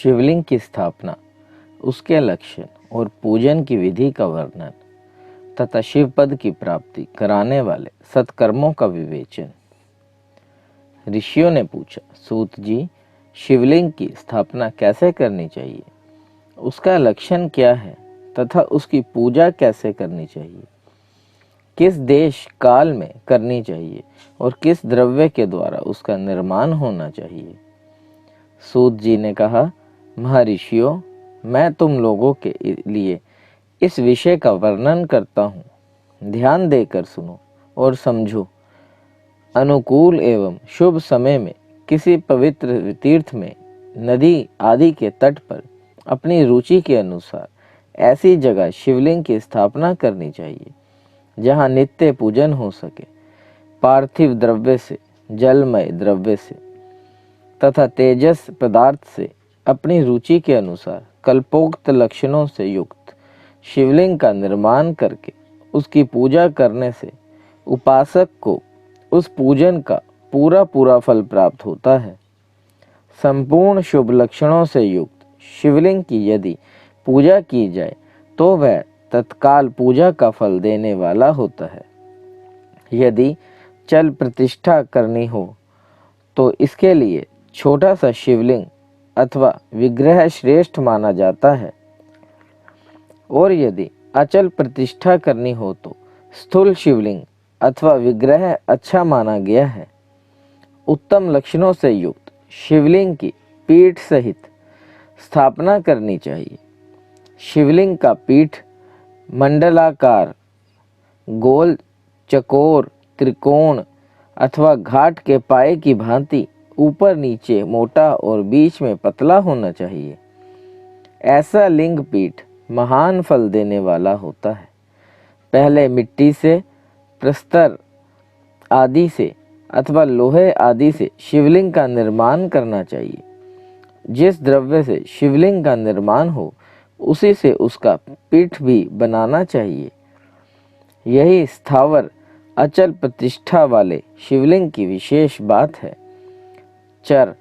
शिवलिंग की स्थापना, उसके लक्षण और पूजन की विधि का वर्णन तथा शिव पद की प्राप्ति कराने वाले सत्कर्मों का विवेचन। ऋषियों ने पूछा, सूत जी, शिवलिंग की स्थापना कैसे करनी चाहिए, उसका लक्षण क्या है तथा उसकी पूजा कैसे करनी चाहिए, किस देश काल में करनी चाहिए और किस द्रव्य के द्वारा उसका निर्माण होना चाहिए। सूत जी ने कहा, महर्षियों, मैं तुम लोगों के लिए इस विषय का वर्णन करता हूँ, ध्यान देकर सुनो और समझो। अनुकूल एवं शुभ समय में किसी पवित्र तीर्थ में, नदी आदि के तट पर अपनी रुचि के अनुसार ऐसी जगह शिवलिंग की स्थापना करनी चाहिए जहाँ नित्य पूजन हो सके। पार्थिव द्रव्य से, जलमय द्रव्य से तथा तेजस पदार्थ से अपनी रुचि के अनुसार कल्पोक्त लक्षणों से युक्त शिवलिंग का निर्माण करके उसकी पूजा करने से उपासक को उस पूजन का पूरा पूरा फल प्राप्त होता है। संपूर्ण शुभ लक्षणों से युक्त शिवलिंग की यदि पूजा की जाए तो वह तत्काल पूजा का फल देने वाला होता है। यदि चल प्रतिष्ठा करनी हो तो इसके लिए छोटा सा शिवलिंग अथवा विग्रह श्रेष्ठ माना जाता है, और यदि अचल प्रतिष्ठा करनी हो तो स्थूल शिवलिंग अथवा विग्रह अच्छा माना गया है। उत्तम लक्षणों से युक्त शिवलिंग की पीठ सहित स्थापना करनी चाहिए। शिवलिंग का पीठ मंडलाकार, गोल, चकोर, त्रिकोण अथवा घाट के पाए की भांति ऊपर नीचे मोटा और बीच में पतला होना चाहिए। ऐसा लिंग पीठ महान फल देने वाला होता है। पहले मिट्टी से, प्रस्तर आदि से अथवा लोहे आदि से शिवलिंग का निर्माण करना चाहिए। जिस द्रव्य से शिवलिंग का निर्माण हो उसी से उसका पीठ भी बनाना चाहिए। यही स्थावर अचल प्रतिष्ठा वाले शिवलिंग की विशेष बात है। चर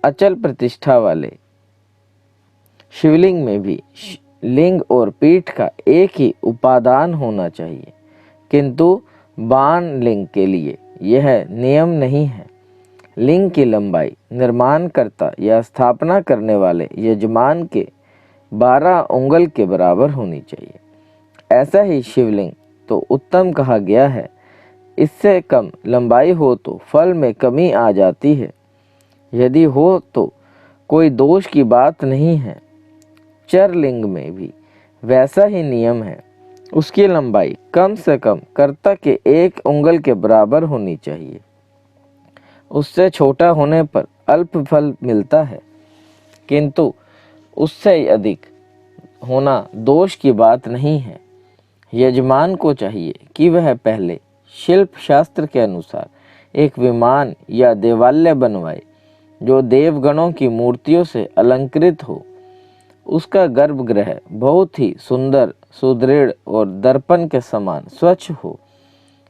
अचल प्रतिष्ठा वाले शिवलिंग में भी लिंग और पीठ का एक ही उपादान होना चाहिए, किंतु बाण लिंग के लिए यह नियम नहीं है। लिंग की लंबाई निर्माणकर्ता या स्थापना करने वाले यजमान के 12 उंगल के बराबर होनी चाहिए। ऐसा ही शिवलिंग तो उत्तम कहा गया है। इससे कम लंबाई हो तो फल में कमी आ जाती है। यदि हो तो कोई दोष की बात नहीं है। चर लिंग में भी वैसा ही नियम है। उसकी लंबाई कम से कम कर्ता के 1 उंगल के बराबर होनी चाहिए। उससे छोटा होने पर अल्प फल मिलता है, किंतु उससे अधिक होना दोष की बात नहीं है। यजमान को चाहिए कि वह पहले शिल्प शास्त्र के अनुसार एक विमान या देवालय बनवाए जो देवगणों की मूर्तियों से अलंकृत हो। उसका गर्भगृह बहुत ही सुंदर, सुदृढ़ और दर्पण के समान स्वच्छ हो।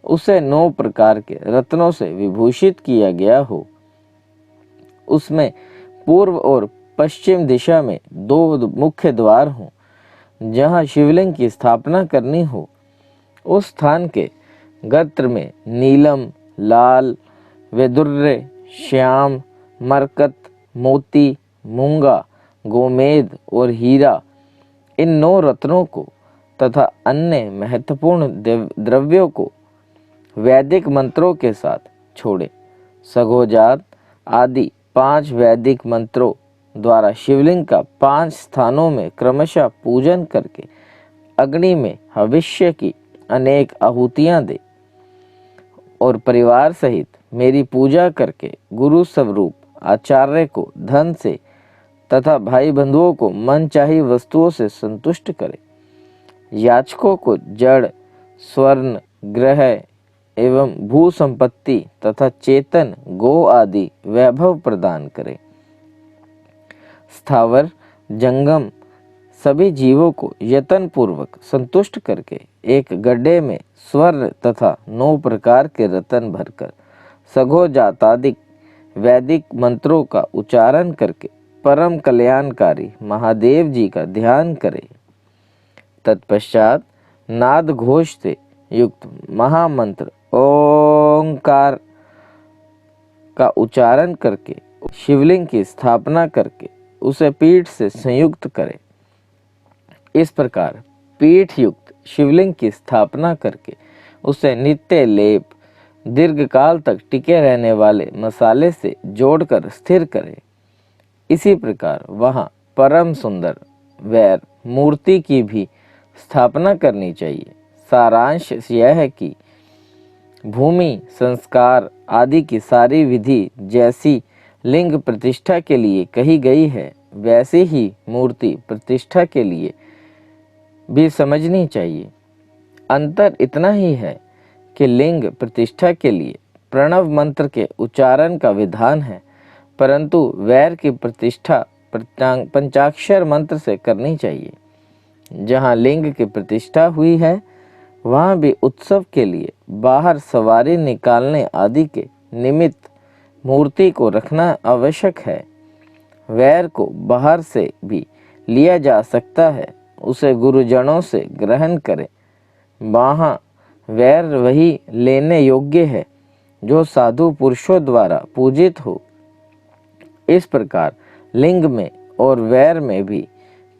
उसे 9 प्रकार के रत्नों से विभूषित किया गया हो। उसमें पूर्व और पश्चिम दिशा में 2 मुख्य द्वार हों। जहाँ शिवलिंग की स्थापना करनी हो उस स्थान के गत्र में नीलम, लाल, वैदुर्य, श्याम, मरकत, मोती, मूंगा, गोमेद और हीरा, इन 9 रत्नों को तथा अन्य महत्वपूर्ण द्रव्यों को वैदिक मंत्रों के साथ छोड़े। सघोजात आदि 5 वैदिक मंत्रों द्वारा शिवलिंग का 5 स्थानों में क्रमशः पूजन करके अग्नि में भविष्य की अनेक आहुतियां दे और परिवार सहित मेरी पूजा करके गुरु स्वरूप आचार्य को धन से तथा भाई बंधुओं को मनचाही वस्तुओं से संतुष्ट करे। याचकों को जड़, स्वर्ण, ग्रह एवं भू संपत्ति तथा चेतन गो आदि वैभव प्रदान करे। स्थावर, जंगम सभी जीवों को यत्न पूर्वक संतुष्ट करके एक गड्ढे में स्वर्ण तथा 9 प्रकार के रत्न भरकर सघोजातादिक वैदिक मंत्रों का उच्चारण करके परम कल्याणकारी महादेव जी का ध्यान करें। तत्पश्चात नाद घोष से युक्त महामंत्र ओंकार का उच्चारण करके शिवलिंग की स्थापना करके उसे पीठ से संयुक्त करें। इस प्रकार पीठ युक्त शिवलिंग की स्थापना करके उसे नित्य लेप दीर्घ काल तक टिके रहने वाले मसाले से जोड़कर स्थिर करें। इसी प्रकार वहाँ परम सुंदर वैर मूर्ति की भी स्थापना करनी चाहिए। सारांश यह है कि भूमि संस्कार आदि की सारी विधि जैसी लिंग प्रतिष्ठा के लिए कही गई है, वैसे ही मूर्ति प्रतिष्ठा के लिए भी समझनी चाहिए। अंतर इतना ही है कि लिंग प्रतिष्ठा के लिए प्रणव मंत्र के उच्चारण का विधान है, परंतु वैर की प्रतिष्ठा पंचाक्षर मंत्र से करनी चाहिए। जहाँ लिंग की प्रतिष्ठा हुई है वहाँ भी उत्सव के लिए बाहर सवारी निकालने आदि के निमित्त मूर्ति को रखना आवश्यक है। वैर को बाहर से भी लिया जा सकता है, उसे गुरुजनों से ग्रहण करें। वहाँ वैर वही लेने योग्य है जो साधु पुरुषों द्वारा पूजित हो। इस प्रकार लिंग में और वैर में भी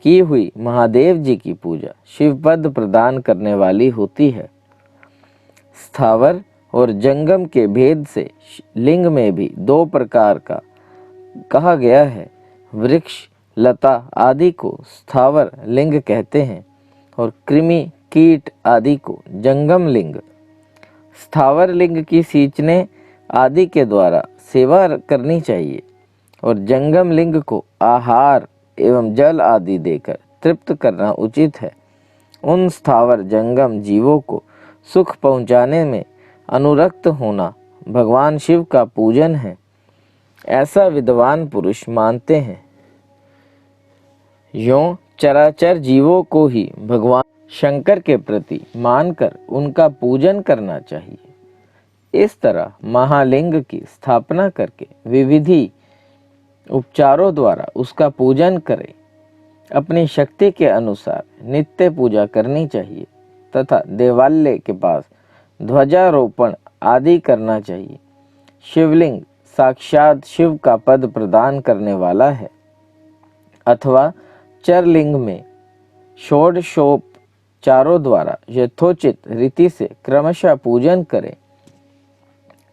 की हुई महादेव जी की पूजा शिवपद प्रदान करने वाली होती है। स्थावर और जंगम के भेद से लिंग में भी दो प्रकार का कहा गया है। वृक्ष लता आदि को स्थावर लिंग कहते हैं और कृमि कीट आदि को जंगम लिंग। स्थावर लिंग की सींचने आदि के द्वारा सेवा करनी चाहिए और जंगम लिंग को आहार एवं जल आदि देकर तृप्त करना उचित है। उन स्थावर जंगम जीवों को सुख पहुँचाने में अनुरक्त होना भगवान शिव का पूजन है, ऐसा विद्वान पुरुष मानते हैं। यों चराचर जीवों को ही भगवान शंकर के प्रति मानकर उनका पूजन करना चाहिए। इस तरह महालिंग की स्थापना करके विविधि उपचारों द्वारा उसका पूजन करें। अपनी शक्ति के अनुसार नित्य पूजा करनी चाहिए तथा देवालय के पास ध्वजारोपण आदि करना चाहिए। शिवलिंग साक्षात शिव का पद प्रदान करने वाला है अथवा चरलिंग में षोडशोपचारों द्वारा यथोचित रीति से क्रमशः पूजन करें।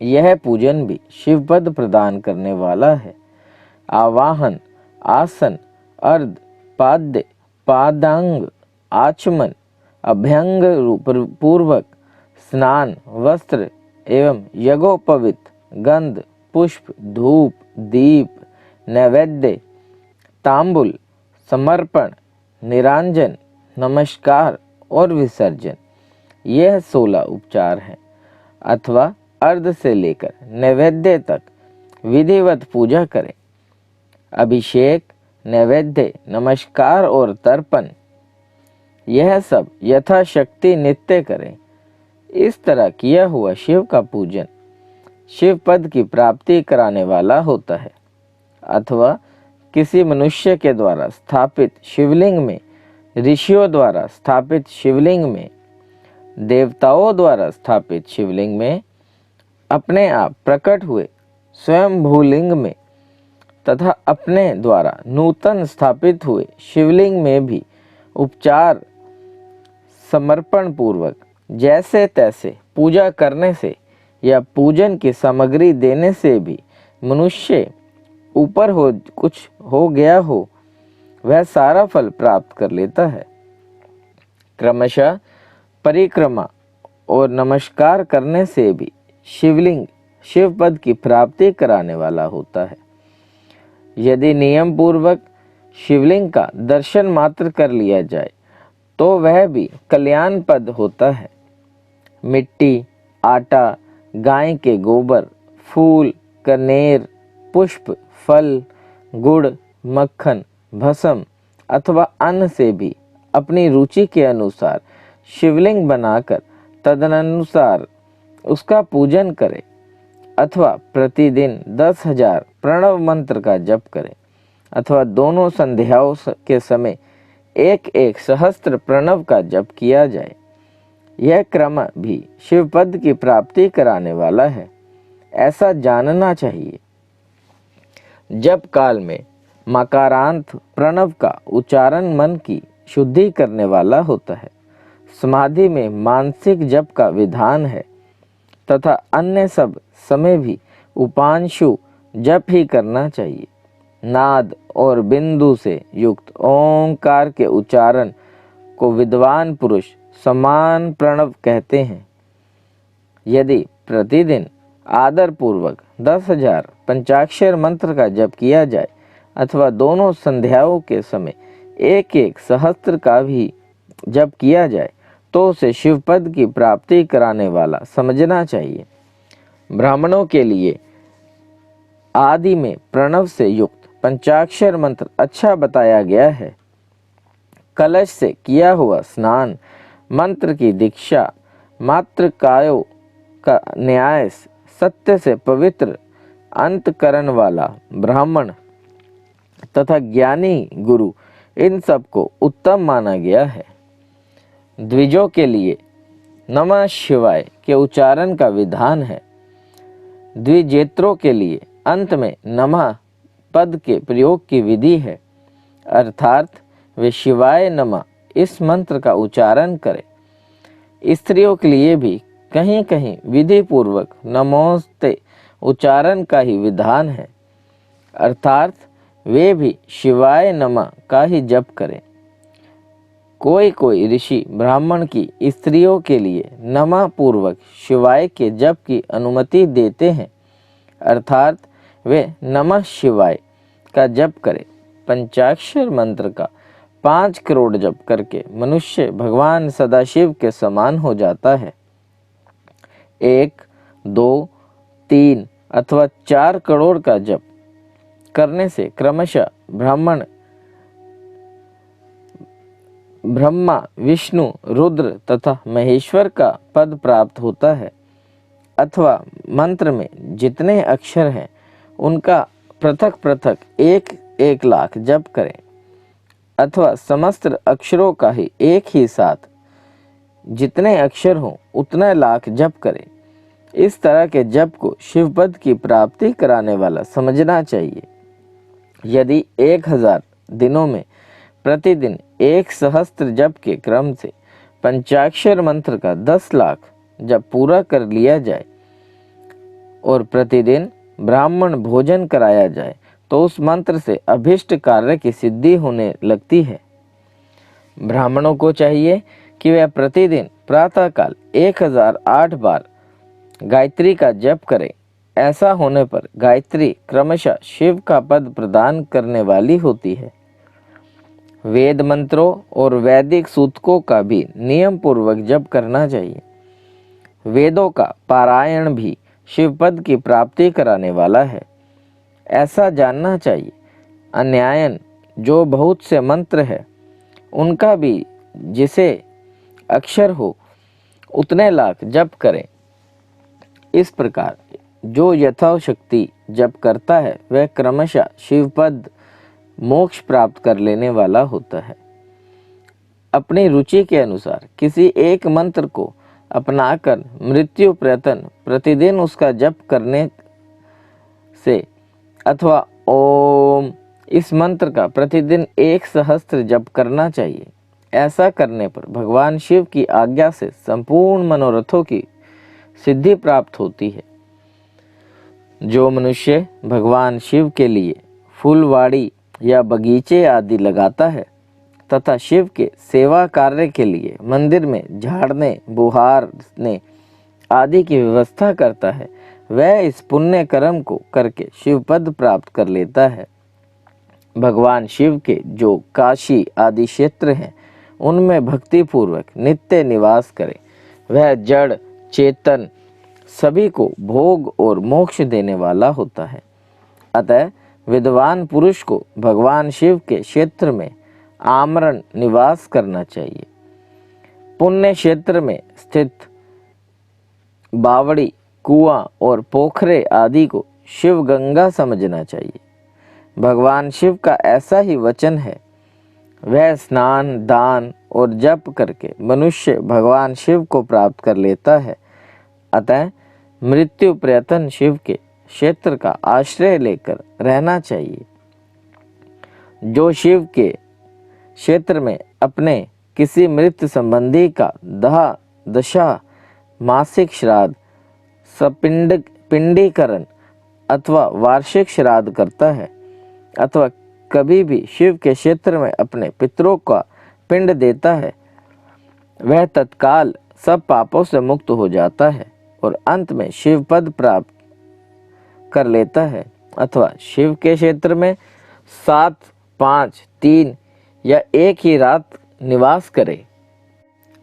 यह पूजन भी शिवपद प्रदान करने वाला है। आवाहन, आसन, अर्ध, पाद्य, पादांग, आचमन, अभ्यंग पूर्वक स्नान, वस्त्र एवं यज्ञोपवीत, गंध, पुष्प, धूप, दीप, नैवेद्य, तांबुल, समर्पण, निरांजन, नमस्कार और विसर्जन, यह 16 उपचार हैं अथवा अर्ध से लेकर नैवेद्य तक विधिवत पूजा करें। अभिषेक, नैवेद्य, नमस्कार और तर्पण, यह सब यथाशक्ति नित्य करें। इस तरह किया हुआ शिव का पूजन शिव पद की प्राप्ति कराने वाला होता है। अथवा किसी मनुष्य के द्वारा स्थापित शिवलिंग में, ऋषियों द्वारा स्थापित शिवलिंग में, देवताओं द्वारा स्थापित शिवलिंग में, अपने आप प्रकट हुए स्वयं भूलिंग में तथा अपने द्वारा नूतन स्थापित हुए शिवलिंग में भी उपचार समर्पण पूर्वक जैसे तैसे पूजा करने से या पूजन की सामग्री देने से भी मनुष्य ऊपर हो कुछ हो गया हो वह सारा फल प्राप्त कर लेता है। क्रमशः परिक्रमा और नमस्कार करने से भी शिवलिंग शिव पद की प्राप्ति कराने वाला होता है। यदि नियम पूर्वक शिवलिंग का दर्शन मात्र कर लिया जाए तो वह भी कल्याण पद होता है। मिट्टी, आटा, गाय के गोबर, फूल, कनेर, पुष्प, फल, गुड़, मक्खन, भस्म अथवा अन्न से भी अपनी रुचि के अनुसार शिवलिंग बनाकर तदनुसार उसका पूजन करें अथवा प्रतिदिन 10,000 प्रणव मंत्र का जप करें अथवा दोनों संध्याओं के समय एक एक सहस्त्र प्रणव का जप किया जाए। यह क्रम भी शिवपद की प्राप्ति कराने वाला है, ऐसा जानना चाहिए। जप काल में मकारांत प्रणव का उच्चारण मन की शुद्धि करने वाला होता है। समाधि में मानसिक जप का विधान है तथा अन्य सब समय भी उपांशु जप ही करना चाहिए। नाद और बिंदु से युक्त ओंकार के उच्चारण को विद्वान पुरुष समान प्रणव कहते हैं। यदि प्रतिदिन आदर पूर्वक 10,000 पंचाक्षर मंत्र का जप किया जाए अथवा दोनों संध्याओं के समय एक एक सहस्त्र का भी जप किया जाए तो उसे शिवपद की प्राप्ति कराने वाला समझना चाहिए। ब्राह्मणों के लिए आदि में प्रणव से युक्त पंचाक्षर मंत्र अच्छा बताया गया है। कलश से किया हुआ स्नान, मंत्र की दीक्षा, मातृकायों का न्याय, सत्य से पवित्र अंतकरण वाला ब्राह्मण तथा ज्ञानी गुरु, इन सब को उत्तम माना गया है। द्विजों के लिए नमः शिवाय के उच्चारण का विधान है। द्विजेत्रों के लिए अंत में नमः पद के प्रयोग की विधि है, अर्थात वे शिवाय नमः इस मंत्र का उच्चारण करें। स्त्रियों के लिए भी कहीं कहीं विधि पूर्वक नमोस्ते उच्चारण का ही विधान है, अर्थात वे भी शिवाय नमः का ही जप करें। कोई कोई ऋषि ब्राह्मण की स्त्रियों के लिए नमः पूर्वक शिवाय के जप की अनुमति देते हैं, अर्थात वे नमः शिवाय का जप करें। पंचाक्षर मंत्र का 5 करोड़ जप करके मनुष्य भगवान सदाशिव के समान हो जाता है। 1, 2, 3 अथवा 4 करोड़ का जप करने से क्रमशः ब्रह्मा, विष्णु, रुद्र तथा महेश्वर का पद प्राप्त होता है। अथवा मंत्र में जितने अक्षर हैं उनका पृथक पृथक 1 लाख जप करें, अथवा समस्त अक्षरों का ही एक ही साथ जितने अक्षर हों उतने लाख जप करें। इस तरह के जप को शिवपद की प्राप्ति कराने वाला समझना चाहिए। यदि 1000 दिनों में प्रतिदिन 1 सहस्त्र जप के क्रम से पंचाक्षर मंत्र का 10 लाख जप पूरा कर लिया जाए और प्रतिदिन ब्राह्मण भोजन कराया जाए तो उस मंत्र से अभिष्ट कार्य की सिद्धि होने लगती है। ब्राह्मणों को चाहिए कि वे प्रतिदिन प्रातःकाल 1008 बार गायत्री का जप करें। ऐसा होने पर गायत्री क्रमशः शिव का पद प्रदान करने वाली होती है। वेद मंत्रों और वैदिक सूतकों का भी नियम पूर्वक जप करना चाहिए। वेदों का पारायण भी शिवपद की प्राप्ति कराने वाला है, ऐसा जानना चाहिए। अन्यायन जो बहुत से मंत्र है उनका भी जिसे अक्षर हो उतने लाख जप करें। इस प्रकार जो यथाशक्ति जप करता है वह क्रमशः शिवपद मोक्ष प्राप्त कर लेने वाला होता है। अपनी रुचि के अनुसार किसी एक मंत्र को अपनाकर मृत्यु प्रयत्न प्रतिदिन उसका जप करने से अथवा ओम इस मंत्र का प्रतिदिन 1 सहस्त्र जप करना चाहिए। ऐसा करने पर भगवान शिव की आज्ञा से संपूर्ण मनोरथों की सिद्धि प्राप्त होती है। जो मनुष्य भगवान शिव के लिए फूलवाड़ी या बगीचे आदि लगाता है तथा शिव के सेवा कार्य के लिए मंदिर में झाड़ने, बुहारने आदि की व्यवस्था करता है, वह इस पुण्य कर्म को करके शिवपद प्राप्त कर लेता है। भगवान शिव के जो काशी आदि क्षेत्र हैं उनमें भक्ति पूर्वक नित्य निवास करे। वह जड़ चेतन सभी को भोग और मोक्ष देने वाला होता है। अतः विद्वान पुरुष को भगवान शिव के क्षेत्र में आमरण निवास करना चाहिए। पुण्य क्षेत्र में स्थित बावड़ी, कुआं और पोखरे आदि को शिव गंगा समझना चाहिए। भगवान शिव का ऐसा ही वचन है। वह स्नान, दान और जप करके मनुष्य भगवान शिव को प्राप्त कर लेता है। अतः मृत्यु प्रयत्न शिव के क्षेत्र का आश्रय लेकर रहना चाहिए। जो शिव के क्षेत्र में अपने किसी मृत संबंधी का दाह, दशा, मासिक श्राद्ध, पिंडीकरण अथवा वार्षिक श्राद्ध करता है, अथवा कभी भी शिव के क्षेत्र में अपने पितरों का पिंड देता है, वह तत्काल सब पापों से मुक्त हो जाता है और अंत में शिव पद प्राप्त कर लेता है। अथवा शिव के क्षेत्र में 7, 5, 3 या एक ही रात निवास करे।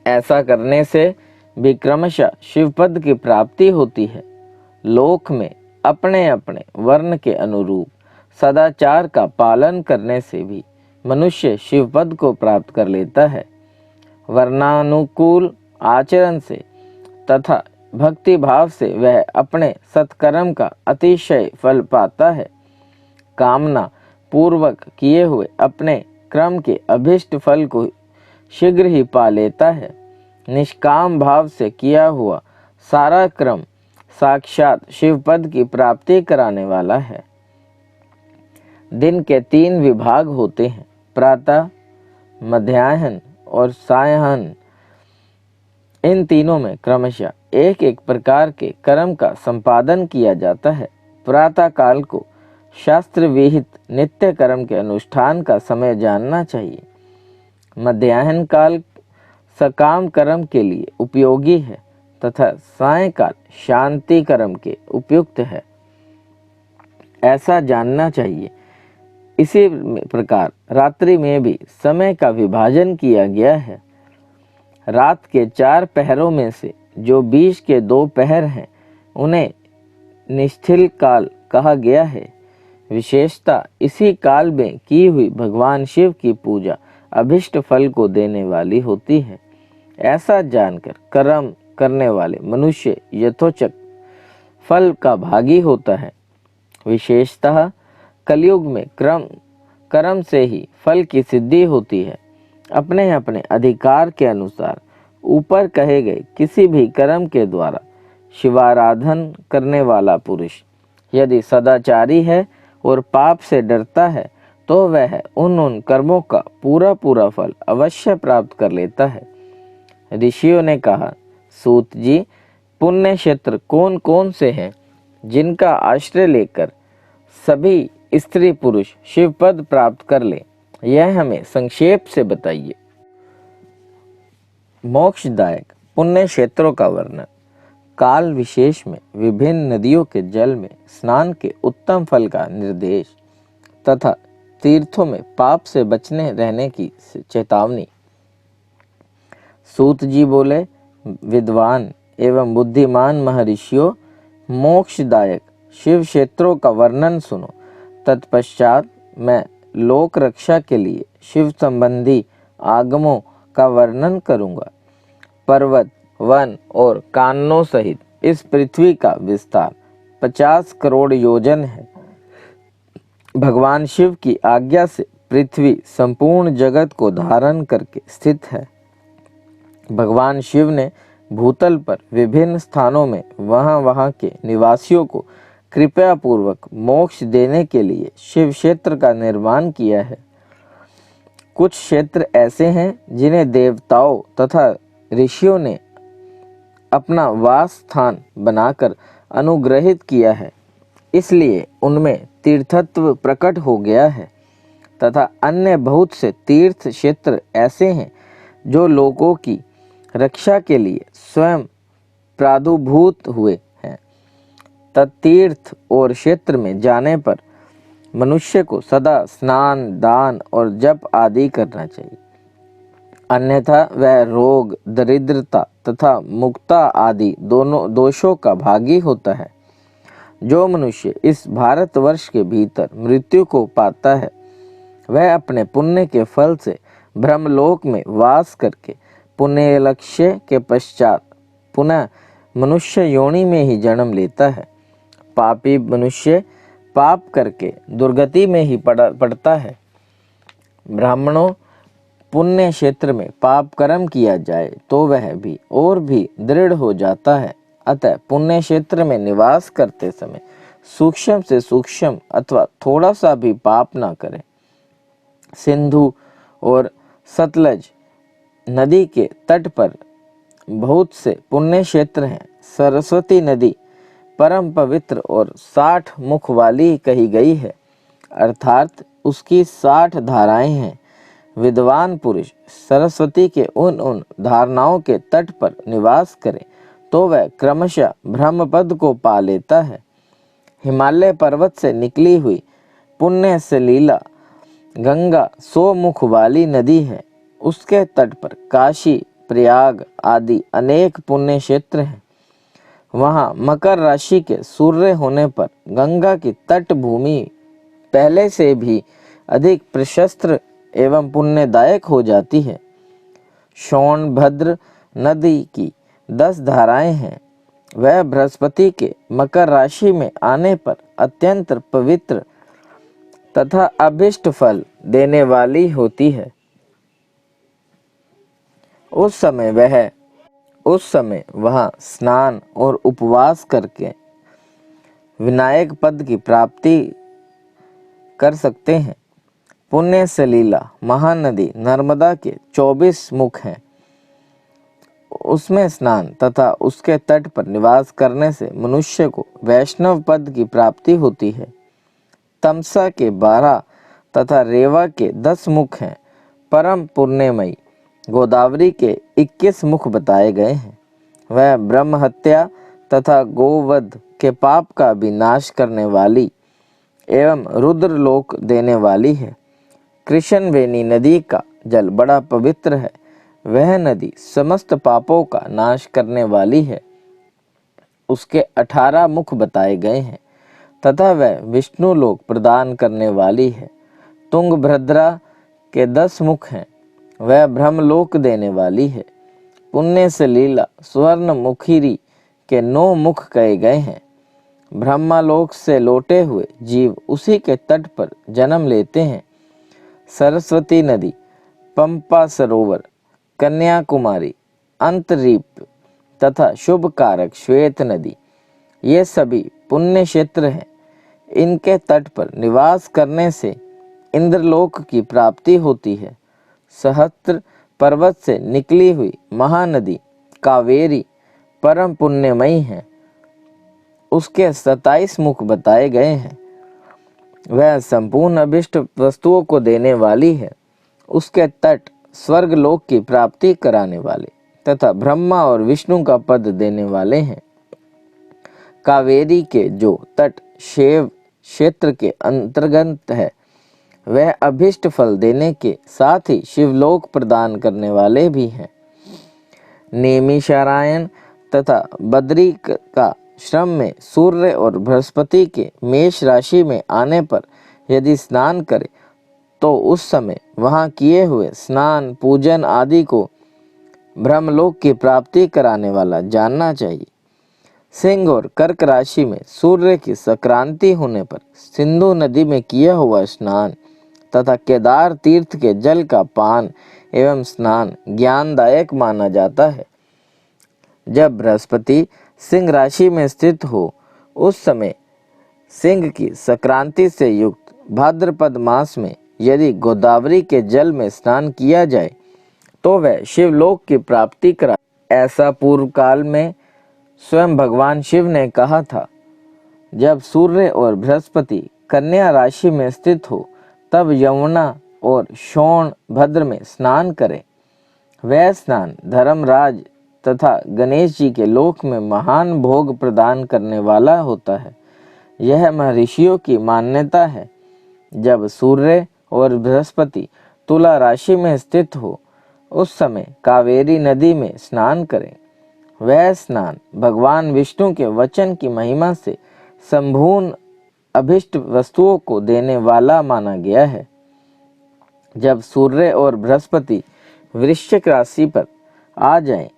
ऐसा करने से भी क्रमशः शिव पद की प्राप्ति होती है। लोक में अपने अपने वर्ण के अनुरूप सदाचार का पालन करने से भी मनुष्य शिव पद को प्राप्त कर लेता है। वर्णानुकूल आचरण से तथा भक्ति भाव से वह अपने सत्कर्म का अतिशय फल पाता है। कामना पूर्वक किए हुए अपने क्रम के अभिष्ट फल को शीघ्र ही पा लेता है। निष्काम भाव से किया हुआ सारा क्रम साक्षात शिव पद की प्राप्ति कराने वाला है। दिन के 3 विभाग होते हैं, प्रातः, मध्याह्न और सायंहन। इन तीनों में क्रमशः एक एक प्रकार के कर्म का संपादन किया जाता है। प्रातः काल को शास्त्र विहित नित्य कर्म के अनुष्ठान का समय जानना चाहिए। मध्याह्न काल सकाम कर्म के लिए उपयोगी है तथा सायंकाल शांति कर्म के उपयुक्त है, ऐसा जानना चाहिए। इसी प्रकार रात्रि में भी समय का विभाजन किया गया है। रात के 4 पहरों में से जो 20 के 2 पहर हैं, उन्हें निश्चिल काल कहा गया है। विशेषता इसी काल में की हुई भगवान शिव की पूजा अभिष्ट फल को देने वाली होती है। ऐसा जानकर कर्म करने वाले मनुष्य यथोचित फल का भागी होता है। विशेषतः कलयुग में कर्म से ही फल की सिद्धि होती है। अपने अपने अधिकार के अनुसार ऊपर कहे गए किसी भी कर्म के द्वारा शिवाराधन करने वाला पुरुष यदि सदाचारी है और पाप से डरता है, तो वह उन कर्मों का पूरा फल अवश्य प्राप्त कर लेता है। ऋषियों ने कहा, सूत जी, पुण्य क्षेत्र कौन कौन से हैं जिनका आश्रय लेकर सभी स्त्री पुरुष शिव पद प्राप्त कर ले, यह हमें संक्षेप से बताइए। मोक्षदायक पुण्य क्षेत्रों का वर्णन। काल विशेष में विभिन्न नदियों के जल में स्नान के उत्तम फल का निर्देश तथा तीर्थों में पाप से बचने रहने की चेतावनी। सूत जी बोले, विद्वान एवं बुद्धिमान महर्षियों, मोक्षदायक शिव क्षेत्रों का वर्णन सुनो। तत्पश्चात मैं लोक रक्षा के लिए शिव संबंधी आगमों का वर्णन करूंगा। पर्वत, वन और काननों सहित इस पृथ्वी का विस्तार 50 करोड़ योजन है। भगवान शिव की आज्ञा से पृथ्वी संपूर्ण जगत को धारण करके स्थित है। भगवान शिव ने भूतल पर विभिन्न स्थानों में वहां के निवासियों को कृपया पूर्वक मोक्ष देने के लिए शिव क्षेत्र का निर्माण किया है। कुछ क्षेत्र ऐसे हैं जिन्हें देवताओं तथा ऋषियों ने अपना वास स्थान बनाकर अनुग्रहित किया है, इसलिए उनमें तीर्थत्व प्रकट हो गया है। तथा अन्य बहुत से तीर्थ क्षेत्र ऐसे हैं जो लोगों की रक्षा के लिए स्वयं प्रादुर्भूत हुए हैं। तत्तीर्थ और क्षेत्र में जाने पर मनुष्य को सदा स्नान, दान और जप आदि करना चाहिए, अन्यथा वह रोग, दरिद्रता तथा मुक्ता आदि दोनों दोषों का भागी होता है। जो मनुष्य इस भारतवर्ष के भीतर मृत्यु को पाता है, वह अपने पुण्य के फल से ब्रह्मलोक में वास करके पुण्य लक्ष्य के पश्चात पुनः मनुष्य योनि में ही जन्म लेता है। पापी मनुष्य पाप करके दुर्गति में ही पड़ता है। ब्राह्मणों, पुण्य क्षेत्र में पाप कर्म किया जाए तो वह भी और भी दृढ़ हो जाता है। अतः पुण्य क्षेत्र में निवास करते समय सूक्ष्म से सूक्ष्म अथवा थोड़ा सा भी पाप ना करें। सिंधु और सतलज नदी के तट पर बहुत से पुण्य क्षेत्र हैं। सरस्वती नदी परम पवित्र और 60 मुख वाली कही गई है, अर्थात उसकी 60 धाराएं हैं। विद्वान पुरुष सरस्वती के उन धारणाओं के तट पर निवास करे तो वह क्रमशः ब्रह्मपद को पा लेता है। हिमालय पर्वत से निकली हुई पुण्य सलीला गंगा 100 मुख वाली नदी है। उसके तट पर काशी, प्रयाग आदि अनेक पुण्य क्षेत्र हैं। वहाँ मकर राशि के सूर्य होने पर गंगा की तट भूमि पहले से भी अधिक प्रशस्त एवं पुण्यदायक हो जाती है। सोनभद्र नदी की 10 धाराएं हैं। वह बृहस्पति के मकर राशि में आने पर अत्यंत पवित्र तथा अभिष्ट फल देने वाली होती है। उस समय वह स्नान और उपवास करके विनायक पद की प्राप्ति कर सकते हैं। पुण्य सलीला महानदी नर्मदा के 24 मुख हैं। उसमें स्नान तथा उसके तट पर निवास करने से मनुष्य को वैष्णव पद की प्राप्ति होती है। तमसा के 12 तथा रेवा के 10 मुख हैं। परम पुण्यमयी गोदावरी के 21 मुख बताए गए हैं। वह ब्रह्म हत्या तथा गोवध के पाप का भी नाश करने वाली एवं रुद्र लोक देने वाली है। कृष्णवेणी नदी का जल बड़ा पवित्र है। वह नदी समस्त पापों का नाश करने वाली है। उसके 18 मुख बताए गए हैं तथा वह विष्णु लोक प्रदान करने वाली है। तुंगभद्रा के 10 मुख हैं। वह ब्रह्मलोक देने वाली है। पुण्य सलीला स्वर्ण मुखिरी के 9 मुख कहे गए हैं। ब्रह्मलोक से लौटे हुए जीव उसी के तट पर जन्म लेते हैं। सरस्वती नदी, पंपा सरोवर, कन्याकुमारी, अंतरीप तथा शुभ कारक श्वेत नदी, ये सभी पुण्य क्षेत्र हैं। इनके तट पर निवास करने से इंद्रलोक की प्राप्ति होती है। सहस्त्र पर्वत से निकली हुई महानदी कावेरी परम पुण्यमयी है। उसके 27 मुख बताए गए हैं। वह संपूर्ण अभिष्ट वस्तुओं को देने वाली है। उसके तट स्वर्ग लोक की प्राप्ति कराने वाले तथा ब्रह्मा और विष्णु का पद देने वाले हैं। कावेरी के जो तट शैव क्षेत्र के अंतर्गत है, वह अभिष्ट फल देने के साथ ही शिवलोक प्रदान करने वाले भी हैं। नेमिषारण्य तथा बद्री का श्रम में सूर्य और बृहस्पति के मेष राशि में आने पर यदि स्नान करे तो उस समय वहाँ किए हुए स्नान पूजन आदि को ब्रह्मलोक की प्राप्ति कराने वाला जानना चाहिए। सिंह और कर्क राशि में सूर्य की संक्रांति होने पर सिंधु नदी में किया हुआ स्नान तथा केदार तीर्थ के जल का पान एवं स्नान ज्ञानदायक माना जाता है। जब बृहस्पति सिंह राशि में स्थित हो उस समय सिंह की संक्रांति से युक्त भाद्रपद मास में यदि गोदावरी के जल में स्नान किया जाए तो वह शिवलोक की प्राप्ति करा। ऐसा पूर्व काल में स्वयं भगवान शिव ने कहा था। जब सूर्य और बृहस्पति कन्या राशि में स्थित हो तब यमुना और सोनभद्र में स्नान करें। वह स्नान धर्मराज तथा गणेश जी के लोक में महान भोग प्रदान करने वाला होता है। यह महर्षियों की मान्यता है। जब सूर्य और बृहस्पति तुला राशि में स्थित हो उस समय कावेरी नदी में स्नान करें। वह स्नान भगवान विष्णु के वचन की महिमा से संपूर्ण अभिष्ट वस्तुओं को देने वाला माना गया है। जब सूर्य और बृहस्पति वृश्चिक राशि पर आ जाएं,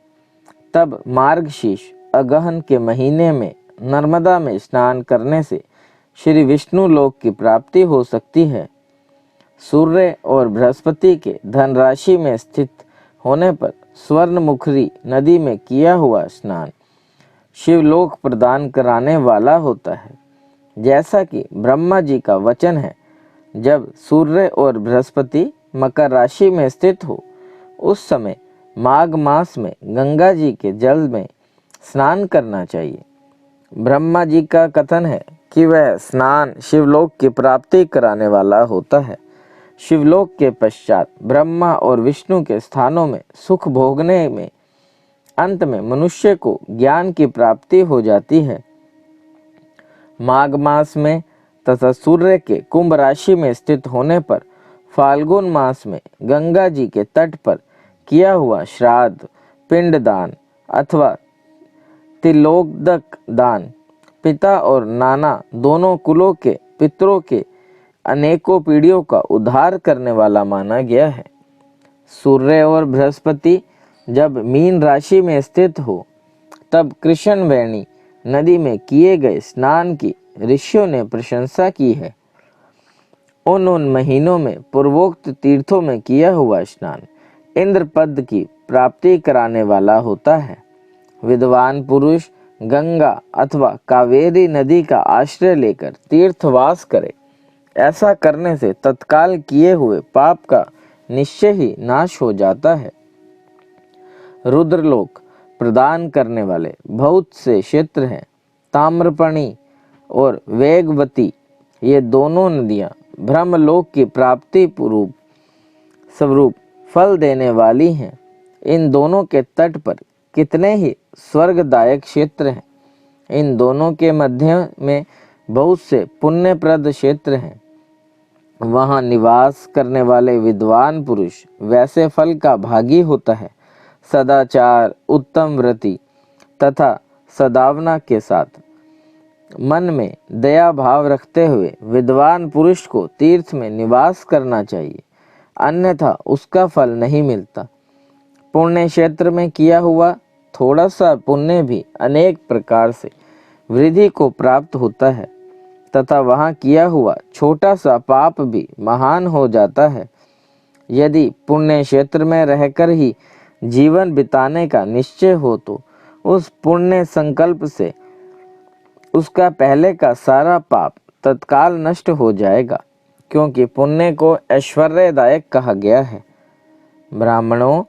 तब मार्गशीर्ष अगहन के महीने में नर्मदा में स्नान करने से श्री विष्णु लोक की प्राप्ति हो सकती है। सूर्य और बृहस्पति के धनराशि में स्थित होने पर स्वर्णमुखरी नदी में किया हुआ स्नान शिवलोक प्रदान कराने वाला होता है। जैसा कि ब्रह्मा जी का वचन है, जब सूर्य और बृहस्पति मकर राशि में स्थित हो उस समय माघ मास में गंगा जी के जल में स्नान करना चाहिए। ब्रह्मा जी का कथन है कि वह स्नान शिवलोक की प्राप्ति कराने वाला होता है। शिवलोक के पश्चात ब्रह्मा और विष्णु के स्थानों में सुख भोगने में अंत में मनुष्य को ज्ञान की प्राप्ति हो जाती है। माघ मास में तथा सूर्य के कुंभ राशि में स्थित होने पर फाल्गुन मास में गंगा जी के तट पर किया हुआ श्राद्ध, पिंडदान अथवा तिलोदक दान पिता और नाना दोनों कुलों के पितरों के अनेकों पीढ़ियों का उद्धार करने वाला माना गया है। सूर्य और बृहस्पति जब मीन राशि में स्थित हो तब कृष्णवेणी नदी में किए गए स्नान की ऋषियों ने प्रशंसा की है। उन महीनों में पूर्वोक्त तीर्थों में किया हुआ स्नान इंद्र पद की प्राप्ति कराने वाला होता है। विद्वान पुरुष गंगा अथवा कावेरी नदी का आश्रय लेकर तीर्थवास करे। ऐसा करने से तत्काल किए हुए पाप का निश्चय ही नाश हो जाता है। रुद्रलोक प्रदान करने वाले बहुत से क्षेत्र हैं। ताम्रपर्णी और वेगवती ये दोनों नदियां ब्रह्मलोक की प्राप्ति पूर्व स्वरूप फल देने वाली हैं। इन दोनों के तट पर कितने ही स्वर्गदायक क्षेत्र हैं। इन दोनों के मध्य में बहुत से पुण्यप्रद क्षेत्र हैं। वहाँ निवास करने वाले विद्वान पुरुष वैसे फल का भागी होता है। सदाचार, उत्तम व्रति तथा सद्भावना के साथ मन में दया भाव रखते हुए विद्वान पुरुष को तीर्थ में निवास करना चाहिए, अन्यथा उसका फल नहीं मिलता। पुण्य क्षेत्र में किया हुआ थोड़ा सा पुण्य भी अनेक प्रकार से वृद्धि को प्राप्त होता है तथा वहाँ किया हुआ छोटा सा पाप भी महान हो जाता है। यदि पुण्य क्षेत्र में रहकर ही जीवन बिताने का निश्चय हो तो उस पुण्य संकल्प से उसका पहले का सारा पाप तत्काल नष्ट हो जाएगा, क्योंकि पुण्य को ऐश्वर्यदायक कहा गया है। ब्राह्मणों,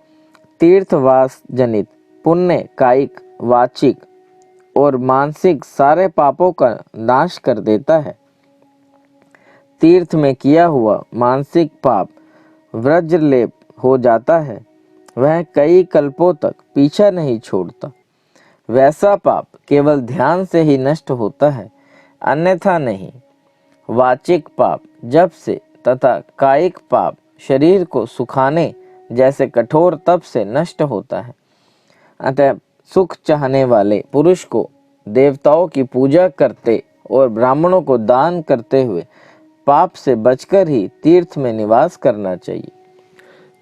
तीर्थवास जनित पुण्य कायिक, वाचिक और मानसिक सारे पापों का नाश कर देता है। तीर्थ में किया हुआ मानसिक पाप वज्रलेप हो जाता है, वह कई कल्पों तक पीछा नहीं छोड़ता। वैसा पाप केवल ध्यान से ही नष्ट होता है, अन्यथा नहीं। वाचिक पाप जप से तथा कायिक पाप शरीर को सुखाने जैसे कठोर तप से नष्ट होता है। अतः सुख चाहने वाले पुरुष को देवताओं की पूजा करते और ब्राह्मणों को दान करते हुए पाप से बचकर ही तीर्थ में निवास करना चाहिए।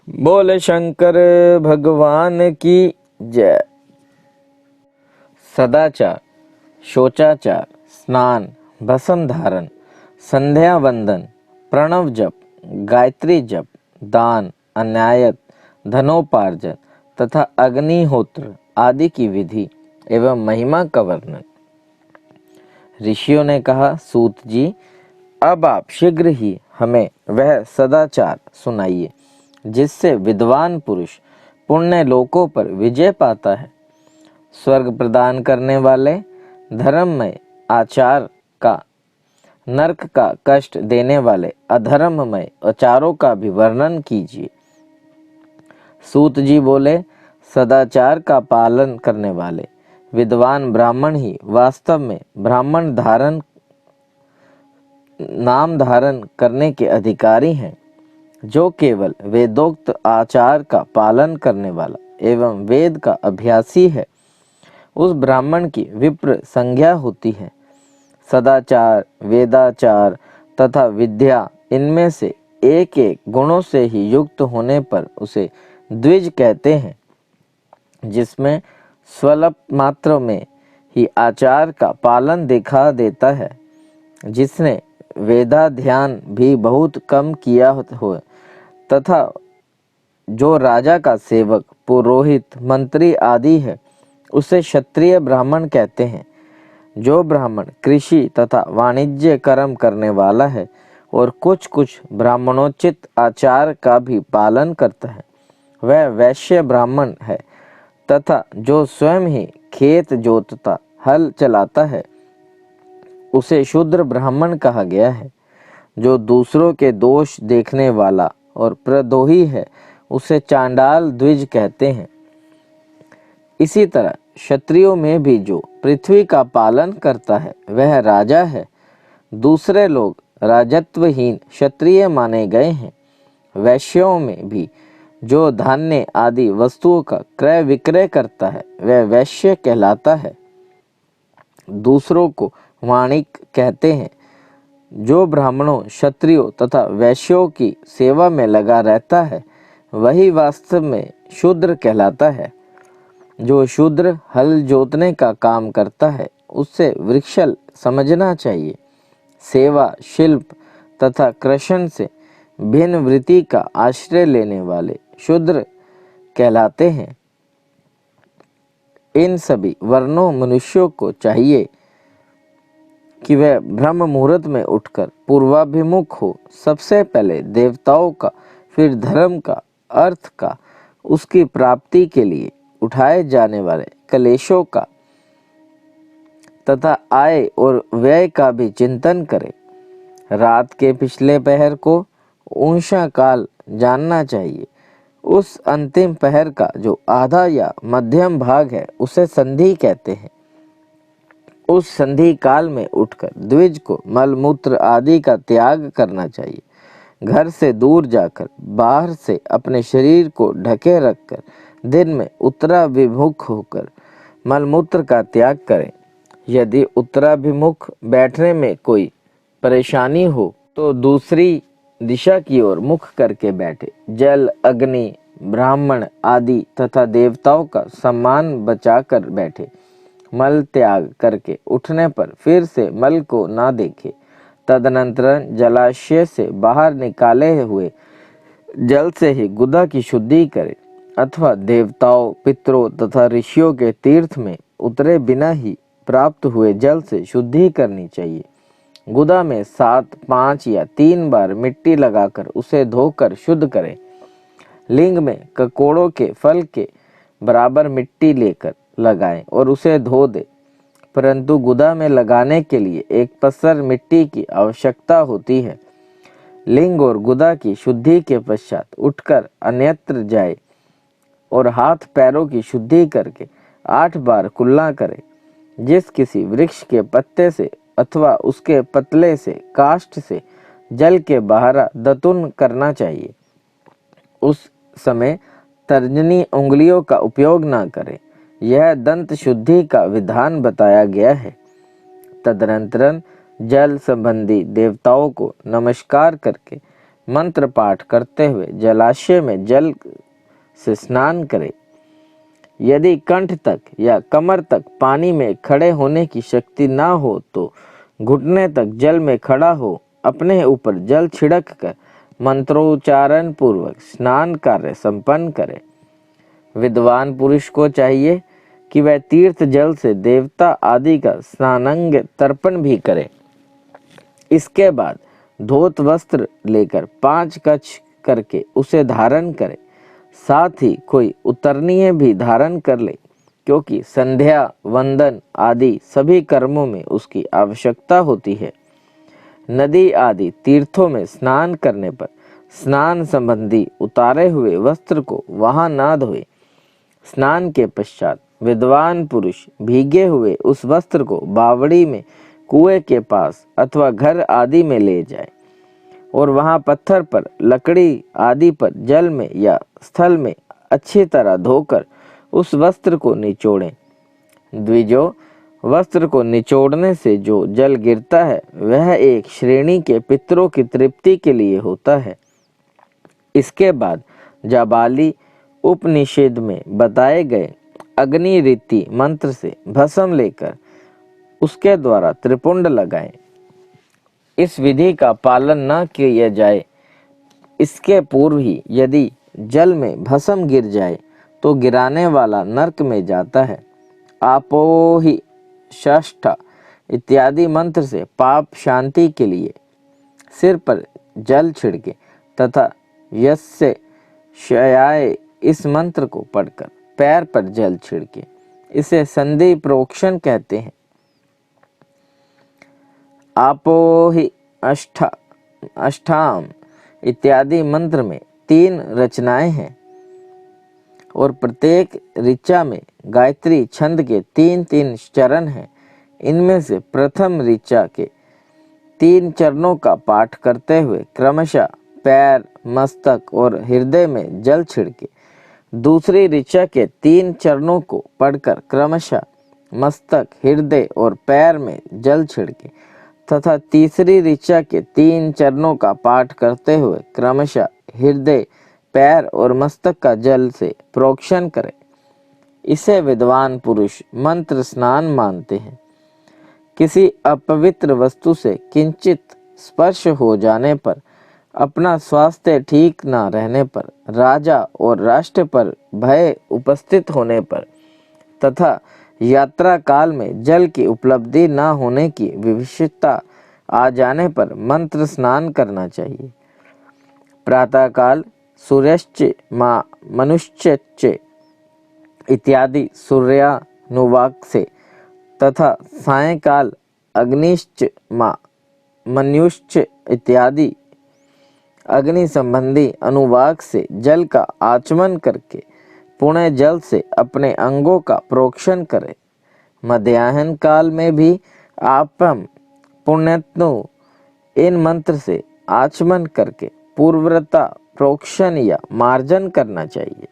बोले शंकर भगवान की जय। सदाचार, शौचाचार, स्नान, भस्म धारण, संध्या वंदन, प्रणव जप, गायत्री जप, दान, अन्यायत, धनोपार्जन तथा अग्निहोत्र आदि की विधि एवं महिमा का वर्णन। ऋषियों ने कहा, सूत जी, अब आप शीघ्र ही हमें वह सदाचार सुनाइए जिससे विद्वान पुरुष पुण्य लोकों पर विजय पाता है। स्वर्ग प्रदान करने वाले धर्ममय आचार का, नरक का कष्ट देने वाले अधर्ममय आचारों का भी वर्णन कीजिए। सूत जी बोले, सदाचार का पालन करने वाले विद्वान ब्राह्मण ही वास्तव में ब्राह्मण नाम धारण करने के अधिकारी हैं। जो केवल वेदोक्त आचार का पालन करने वाला एवं वेद का अभ्यासी है, उस ब्राह्मण की विप्र संज्ञा होती है। सदाचार, वेदाचार तथा विद्या, इनमें से एक एक गुणों से ही युक्त होने पर उसे द्विज कहते हैं। जिसमें स्वल्प मात्र में ही आचार का पालन दिखा देता है, जिसने वेदाध्ययन भी बहुत कम किया हो तथा जो राजा का सेवक, पुरोहित, मंत्री आदि है, उसे क्षत्रिय ब्राह्मण कहते हैं। जो ब्राह्मण कृषि तथा वाणिज्य कर्म करने वाला है और कुछ कुछ ब्राह्मणोचित आचार का भी पालन करता है, वह वैश्य ब्राह्मण है। तथा जो स्वयं ही खेत जोतता, हल चलाता है, उसे शूद्र ब्राह्मण कहा गया है। जो दूसरों के दोष देखने वाला और प्रद्रोही है, उसे चांडाल द्विज कहते हैं। इसी तरह क्षत्रियों में भी जो पृथ्वी का पालन करता है, वह राजा है। दूसरे लोग राजत्वहीन क्षत्रिय माने गए हैं। वैश्यों में भी जो धान्य आदि वस्तुओं का क्रय विक्रय करता है, वह वैश्य कहलाता है। दूसरों को वाणिक कहते हैं। जो ब्राह्मणों, क्षत्रियों तथा वैश्यों की सेवा में लगा रहता है, वही वास्तव में शूद्र कहलाता है। जो शूद्र हल जोतने का काम करता है, उससे वृक्षल समझना चाहिए। सेवा, शिल्प तथा कृषण से भिन्न वृत्ति का आश्रय लेने वाले शूद्र कहलाते हैं। इन सभी वर्णों मनुष्यों को चाहिए कि वह ब्रह्म मुहूर्त में उठकर पूर्वाभिमुख हो। सबसे पहले देवताओं का, फिर धर्म का, अर्थ का, उसकी प्राप्ति के लिए उठाए जाने वाले कलेशों का तथा आय और व्यय का भी चिंतन करे। रात के पिछले पहर को ऊषा काल जानना चाहिए। उस अंतिम पहर का जो आधा या मध्यम भाग है, उसे संधि कहते हैं। उस संधि काल में उठकर द्विज को मलमूत्र आदि का त्याग करना चाहिए। घर से दूर जाकर बाहर से अपने शरीर को ढके रखकर दिन में उत्तराभिमुख होकर मलमूत्र का त्याग करें। यदि उत्तराभिमुख बैठने में कोई परेशानी हो तो दूसरी दिशा की ओर मुख करके बैठे। जल, अग्नि, ब्राह्मण आदि तथा देवताओं का सम्मान बचाकर बैठे। मल त्याग करके उठने पर फिर से मल को ना देखे। तदनंतर जलाशय से बाहर निकाले हुए जल से ही गुदा की शुद्धि करे अथवा देवताओं, पितरों तथा ऋषियों के तीर्थ में उतरे बिना ही प्राप्त हुए जल से शुद्धि करनी चाहिए। गुदा में 7, 5 या 3 बार मिट्टी लगाकर उसे धोकर शुद्ध करें। लिंग में ककोड़ों के फल के बराबर मिट्टी लेकर लगाएं और उसे धो दे। परंतु गुदा में लगाने के लिए एक पसर मिट्टी की आवश्यकता होती है। लिंग और गुदा की शुद्धि के पश्चात उठकर अन्यत्र जाए और हाथ पैरों की शुद्धि करके 8 बार कुल्ला करे। जिस किसी वृक्ष के पत्ते से अथवा उसके पतले से काष्ठ से जल के बहारा दतुन करना चाहिए। उस समय तर्जनी उंगलियों का उपयोग न करें। यह दंत शुद्धि का विधान बताया गया है। तदनंतर जल संबंधी देवताओं को नमस्कार करके मंत्र पाठ करते हुए जलाशय में जल से स्नान करें। यदि कंठ तक या कमर तक पानी में खड़े होने की शक्ति ना हो तो घुटने तक जल में खड़ा हो अपने ऊपर जल छिड़क कर मंत्रोच्चारण पूर्वक स्नान कार्य संपन्न करे। विद्वान पुरुष को चाहिए कि वह तीर्थ जल से देवता आदि का स्नानांग तर्पण भी करे। इसके बाद धोत वस्त्र लेकर 5 कच्छ करके उसे धारण करे। साथ ही कोई उतरनीय भी धारण कर ले, क्योंकि संध्या, वंदन आदि सभी कर्मों में उसकी आवश्यकता होती है। नदी आदि तीर्थों में स्नान करने पर स्नान संबंधी उतारे हुए वस्त्र को वहां ना धोए। स्नान के पश्चात विद्वान पुरुष भीगे हुए उस वस्त्र को बावड़ी में, कुएं के पास अथवा घर आदि में ले जाए और वहां पत्थर पर, लकड़ी आदि पर, जल में या स्थल में अच्छी तरह धोकर उस वस्त्र को निचोड़ें। द्विजो, वस्त्र को निचोड़ने से जो जल गिरता है वह एक श्रेणी के पितरों की तृप्ति के लिए होता है। इसके बाद जाबाली उपनिषद में बताए गए अग्नि रीति मंत्र से भस्म लेकर उसके द्वारा त्रिपुंड लगाएं। इस विधि का पालन न किया जाए, इसके पूर्व ही यदि जल में भस्म गिर जाए तो गिराने वाला नरक में जाता है। आपो ही षष्ठ इत्यादि मंत्र से पाप शांति के लिए सिर पर जल छिड़के तथा यस्य शयाय इस मंत्र को पढ़कर पैर पर जल छिड़के। इसे संधि प्रोक्षण कहते हैं। आपो ही अष्टाम इत्यादि मंत्र में 3 रचनाएं हैं और प्रत्येक ऋचा में गायत्री छंद के 3-3 चरण हैं। इनमें से प्रथम ऋचा के 3 चरणों का पाठ करते हुए क्रमशः पैर, मस्तक और हृदय में जल छिड़के। दूसरी ऋचा के 3 चरणों को पढ़कर क्रमशः मस्तक, हृदय और पैर में जल छिड़के तथा तीसरी ऋचा के 3 चरणों का पाठ करते हुए क्रमशः हृदय, पैर और मस्तक का जल से प्रोक्षण करें। इसे विद्वान पुरुष मंत्र स्नान मानते हैं। किसी अपवित्र वस्तु से किंचित स्पर्श हो जाने पर, अपना स्वास्थ्य ठीक न रहने पर, राजा और राष्ट्र पर भय उपस्थित होने पर तथा यात्रा काल में जल की उपलब्धि न होने की विवशता आ जाने पर मंत्र स्नान करना चाहिए। प्रातःकाल सूर्यश्च माँ मनुष्यश्च इत्यादि सूर्यानुवाक से तथा सायंकाल अग्निश्च माँ मनुष्च इत्यादि अग्नि संबंधी अनुवाक से जल का आचमन करके पुण्य जल से अपने अंगों का प्रोक्षण करें। मध्याह्न काल में भी आपम पुण्यत्नो इन मंत्र से आचमन करके पूर्वता प्रोक्षण या मार्जन करना चाहिए।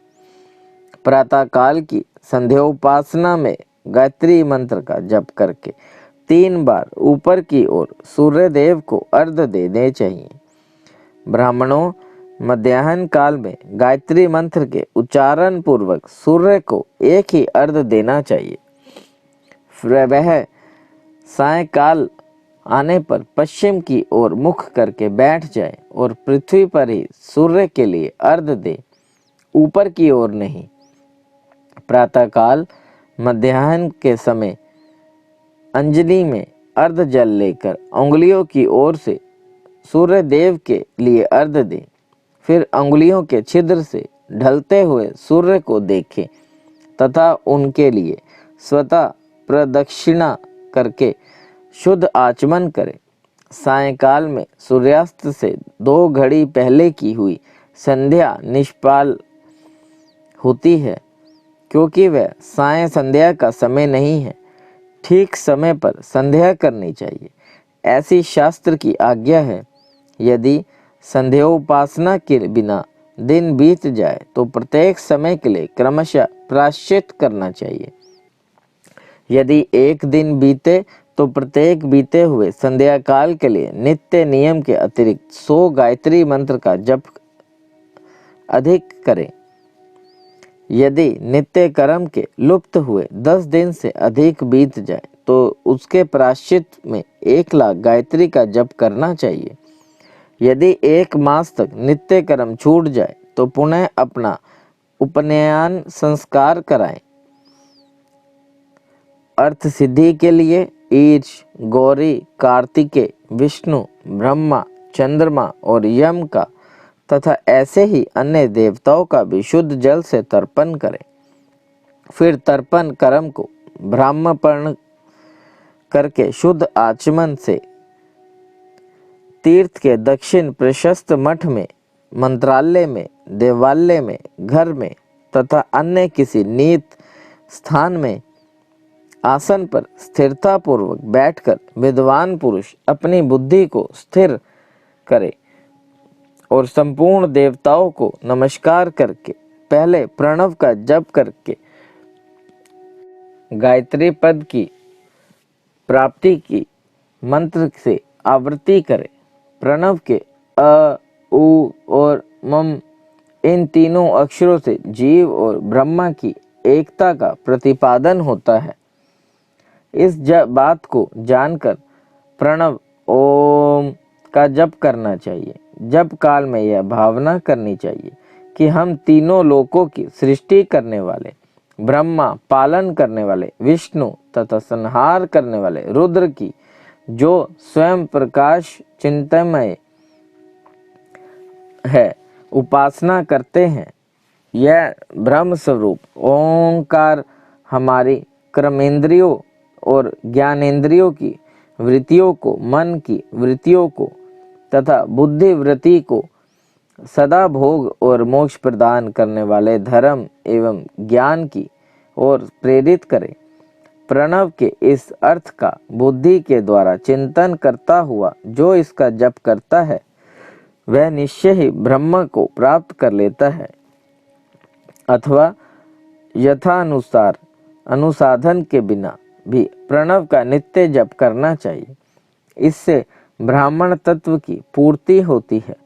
प्रातः काल की संध्योपासना में गायत्री मंत्र का जप करके 3 बार ऊपर की ओर सूर्य देव को अर्घ्य देने चाहिए। ब्राह्मणों मध्याह्न काल में गायत्री मंत्र के उच्चारण पूर्वक सूर्य को एक ही अर्घ्य देना चाहिए। वह सायंकाल आने पर पश्चिम की ओर मुख करके बैठ जाए और पृथ्वी पर ही सूर्य के लिए अर्घ्य दे, ऊपर की ओर नहीं। प्रातःकाल मध्याह्न के समय अंजलि में अर्घ्य जल लेकर उंगलियों की ओर से सूर्य देव के लिए अर्घ्य दे, फिर उंगलियों के छिद्र से ढलते हुए सूर्य को देखें तथा उनके लिए स्वतः प्रदक्षिणा करके शुद्ध आचमन करें। सायंकाल में सूर्यास्त से 2 घड़ी पहले की हुई संध्या निष्फल होती है, क्योंकि वह साय संध्या का समय नहीं है। ठीक समय पर संध्या करनी चाहिए, ऐसी शास्त्र की आज्ञा है। यदि संध्योपासना के बिना दिन बीत जाए तो प्रत्येक समय के लिए क्रमशः प्रायश्चित करना चाहिए। यदि एक दिन बीते तो प्रत्येक बीते हुए संध्या काल के लिए नित्य नियम के अतिरिक्त 100 गायत्री मंत्र का जप अधिक करें। यदि नित्य कर्म के लुप्त हुए 10 दिन से अधिक बीत जाए तो उसके प्रायश्चित में 1 लाख गायत्री का जप करना चाहिए। यदि 1 मास तक नित्य कर्म छूट जाए तो पुनः अपना उपनयन संस्कार कराएं। अर्थ सिद्धि के लिए ईश, गौरी, कार्तिकेय, विष्णु, ब्रह्मा, चंद्रमा और यम का तथा ऐसे ही अन्य देवताओं का भी शुद्ध जल से तर्पण करें। फिर तर्पण कर्म को ब्राह्मण करके शुद्ध आचमन से तीर्थ के दक्षिण प्रशस्त मठ में, मंत्रालय में, देवालय में, घर में तथा अन्य किसी नियत स्थान में आसन पर स्थिरता पूर्वक बैठकर विद्वान पुरुष अपनी बुद्धि को स्थिर करे और संपूर्ण देवताओं को नमस्कार करके पहले प्रणव का जप करके गायत्री पद की प्राप्ति की मंत्र से आवृत्ति करे। प्रणव के अ, उ और मम इन तीनों अक्षरों से जीव और ब्रह्मा की एकता का प्रतिपादन होता है। इस बात को जानकर प्रणव ओम का जप करना चाहिए। जप काल में यह भावना करनी चाहिए कि हम तीनों लोकों की सृष्टि करने वाले ब्रह्मा, पालन करने वाले विष्णु तथा संहार करने वाले रुद्र की, जो स्वयं प्रकाश चिंतनमय है, उपासना करते हैं। यह ब्रह्म स्वरूप ओंकार हमारी कर्मेंद्रियों और ज्ञानेंद्रियों की वृत्तियों को, मन की वृत्तियों को तथा बुद्धि वृत्ति को सदा भोग और मोक्ष प्रदान करने वाले धर्म एवं ज्ञान की ओर प्रेरित करे। प्रणव के इस अर्थ का बुद्धि के द्वारा चिंतन करता हुआ जो इसका जप करता है, वह निश्चय ही ब्रह्म को प्राप्त कर लेता है, अथवा यथानुसार अनुसाधन के बिना भी प्रणव का नित्य जप करना चाहिए। इससे ब्राह्मण तत्व की पूर्ति होती है।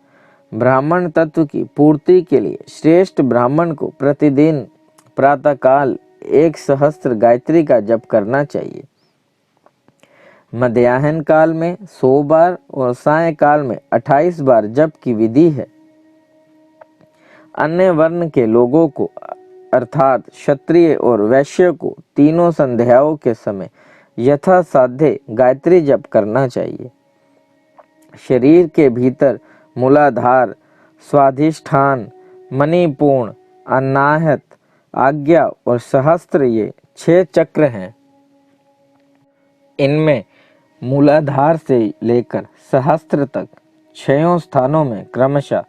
ब्राह्मण तत्व की पूर्ति के लिए श्रेष्ठ ब्राह्मण को प्रतिदिन प्रातःकाल 1,000 गायत्री का जप करना चाहिए। मध्याह्न काल में 100 बार और सायंकाल में 28 बार जप की विधि है। अन्य वर्ण के लोगों को अर्थात क्षत्रिय और वैश्य को तीनों संध्याओं के समय यथासाध्य गायत्री जप करना चाहिए। शरीर के भीतर मूलाधार, स्वाधिष्ठान, मणिपूर्ण, अनाहत, आज्ञा और सहस्त्र ये 6 चक्र हैं। इनमें मूलाधार से लेकर सहस्त्र तक 6 स्थानों में क्रमशः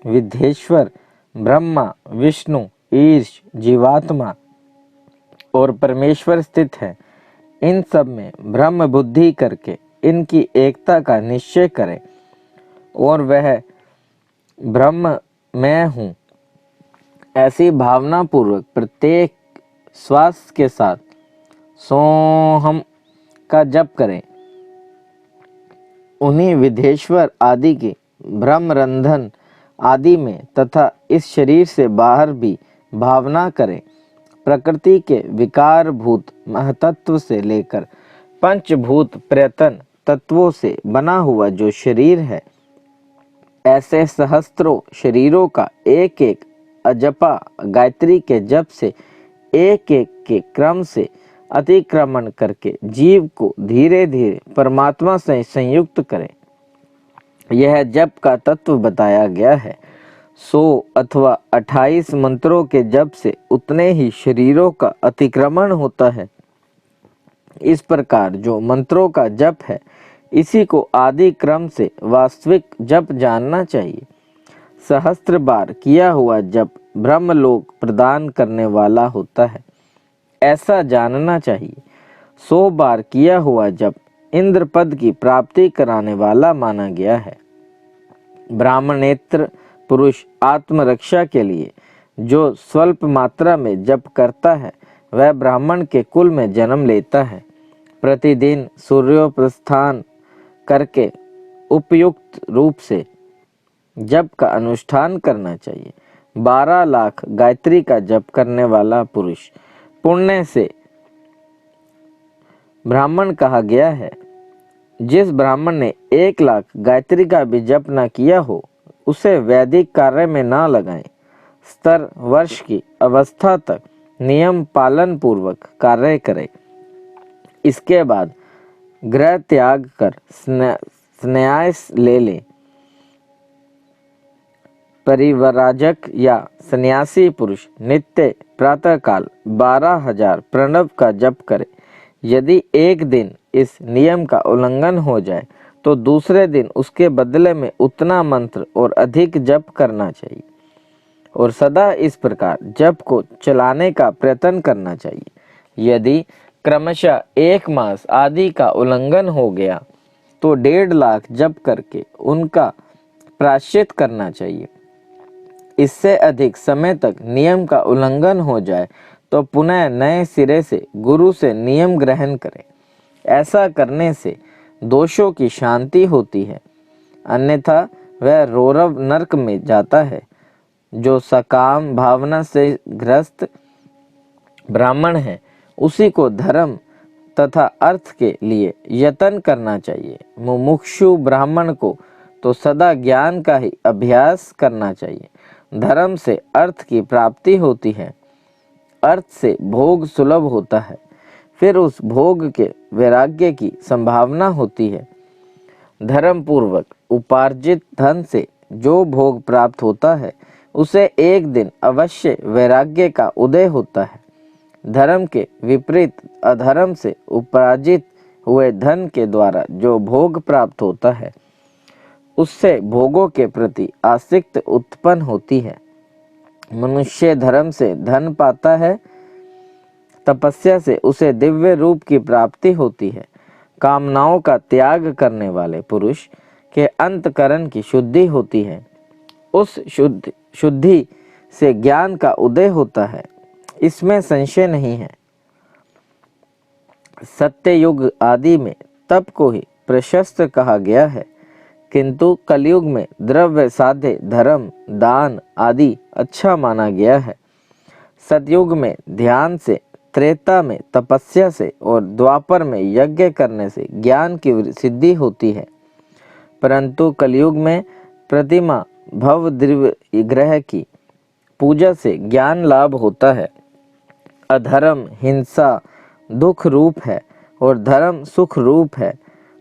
विद्धेश्वर, ब्रह्मा, विष्णु, ईश, जीवात्मा और परमेश्वर स्थित है। इन सब में ब्रह्म बुद्धि करके इनकी एकता का निश्चय करें और वह ब्रह्म मैं हूँ ऐसी भावना पूर्वक प्रत्येक श्वास के साथ सोहम का जप करें। उन्हीं विधेश्वर आदि की ब्रह्मरंधन आदि में तथा इस शरीर से बाहर भी भावना करें। प्रकृति के विकार भूत महतत्व से लेकर पंचभूत प्रयतन तत्वों से बना हुआ जो शरीर है, ऐसे सहस्त्रों शरीरों का एक एक अजपा गायत्री के जप से एक एक के क्रम से अतिक्रमण करके जीव को धीरे धीरे परमात्मा से संयुक्त करें। यह जप का तत्व बताया गया है। 100 अथवा 28 मंत्रों के जप से उतने ही शरीरों का अतिक्रमण होता है। इस प्रकार जो मंत्रों का जप है, इसी को आदि क्रम से वास्तविक जप जानना चाहिए। सहस्त्र बार किया हुआ जप ब्रह्मलोक प्रदान करने वाला होता है, ऐसा जानना चाहिए। 100 बार किया हुआ जप इंद्र पद की प्राप्ति कराने वाला माना गया है। ब्राह्मणेतर पुरुष आत्मरक्षा के लिए जो स्वल्प मात्रा में जप करता है, वह ब्राह्मण के कुल में जन्म लेता है। प्रतिदिन सूर्योपासना करके उपयुक्त रूप से जप का अनुष्ठान करना चाहिए। 12 लाख गायत्री का जप करने वाला पुरुष पुण्य से ब्राह्मण कहा गया है। जिस ब्राह्मण ने 1 लाख गायत्री का भी जप न किया हो, उसे वैदिक कार्य में न लगाएं। स्तर वर्ष की अवस्था तक नियम पालन पूर्वक कार्य करें। इसके बाद गृह त्याग कर संन्यास ले लें। परिव्राजक या सन्यासी पुरुष नित्य प्रातःकाल 12,000 प्रणव का जप करे। यदि एक दिन इस नियम का उल्लंघन हो जाए तो दूसरे दिन उसके बदले में उतना मंत्र और अधिक जप करना चाहिए और सदा इस प्रकार जप को चलाने का प्रयत्न करना चाहिए। यदि क्रमशः 1 मास आदि का उल्लंघन हो गया तो 1.5 लाख जप करके उनका प्रायश्चित करना चाहिए। इससे अधिक समय तक नियम का उल्लंघन हो जाए तो पुनः नए सिरे से गुरु से नियम ग्रहण करें। ऐसा करने से दोषों की शांति होती है, अन्यथा वह रौरव नरक में जाता है। जो सकाम भावना से ग्रस्त ब्राह्मण है, उसी को धर्म तथा अर्थ के लिए यत्न करना चाहिए। मुमुक्षु ब्राह्मण को तो सदा ज्ञान का ही अभ्यास करना चाहिए। धर्म से अर्थ की प्राप्ति होती है, अर्थ से भोग सुलभ होता है, फिर उस भोग के वैराग्य की संभावना होती है। धर्म पूर्वक उपार्जित धन से जो भोग प्राप्त होता है उसे एक दिन अवश्य वैराग्य का उदय होता है। धर्म के विपरीत अधर्म से उपार्जित हुए धन के द्वारा जो भोग प्राप्त होता है उससे भोगों के प्रति आसक्ति उत्पन्न होती है। मनुष्य धर्म से धन पाता है, तपस्या से उसे दिव्य रूप की प्राप्ति होती है। कामनाओं का त्याग करने वाले पुरुष के अंतकरण की शुद्धि होती है। उस शुद्धि से ज्ञान का उदय होता है, इसमें संशय नहीं है। सत्य युग आदि में तप को ही प्रशस्त कहा गया है, किंतु कलयुग में द्रव्य साध्य धर्म दान आदि अच्छा माना गया है। सतयुग में ध्यान से, त्रेता में तपस्या से और द्वापर में यज्ञ करने से ज्ञान की सिद्धि होती है, परंतु कलयुग में प्रतिमा भव दिव्य ग्रह की पूजा से ज्ञान लाभ होता है। अधर्म हिंसा दुख रूप है और धर्म सुख रूप है।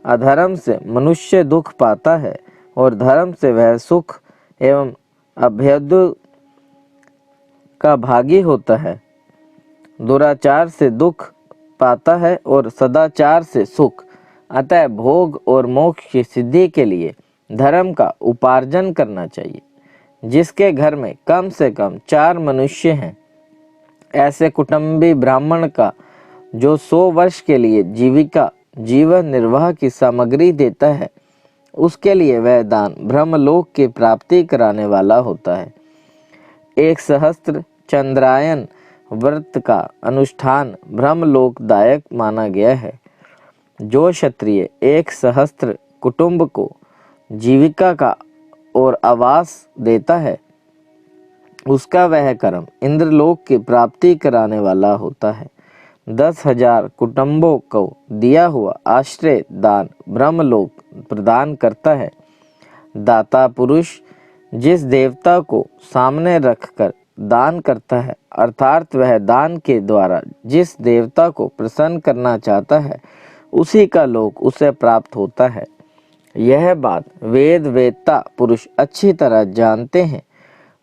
अधर्म से मनुष्य दुख पाता है और धर्म से वह सुख एवं अभ्युदय का भागी होता है। दुराचार से दुख पाता है और सदाचार से सुख। अतः भोग और मोक्ष की सिद्धि के लिए धर्म का उपार्जन करना चाहिए। जिसके घर में कम से कम 4 मनुष्य हैं, ऐसे कुटुंबी ब्राह्मण का जो 100 वर्ष के लिए जीवन निर्वाह की सामग्री देता है, उसके लिए वह दान ब्रह्मलोक की प्राप्ति कराने वाला होता है। 1 सहस्त्र चंद्रायन व्रत का अनुष्ठान ब्रह्मलोकदायक माना गया है। जो क्षत्रिय 1 सहस्त्र कुटुंब को जीविका का और आवास देता है, उसका वह कर्म इंद्रलोक की प्राप्ति कराने वाला होता है। 10,000 कुटुंबों को दिया हुआ आश्रय दान ब्रह्मलोक प्रदान करता है। दाता पुरुष जिस देवता को सामने रखकर दान करता है, अर्थात वह दान के द्वारा जिस देवता को प्रसन्न करना चाहता है, उसी का लोक उसे प्राप्त होता है। यह बात वेद वेत्ता पुरुष अच्छी तरह जानते हैं।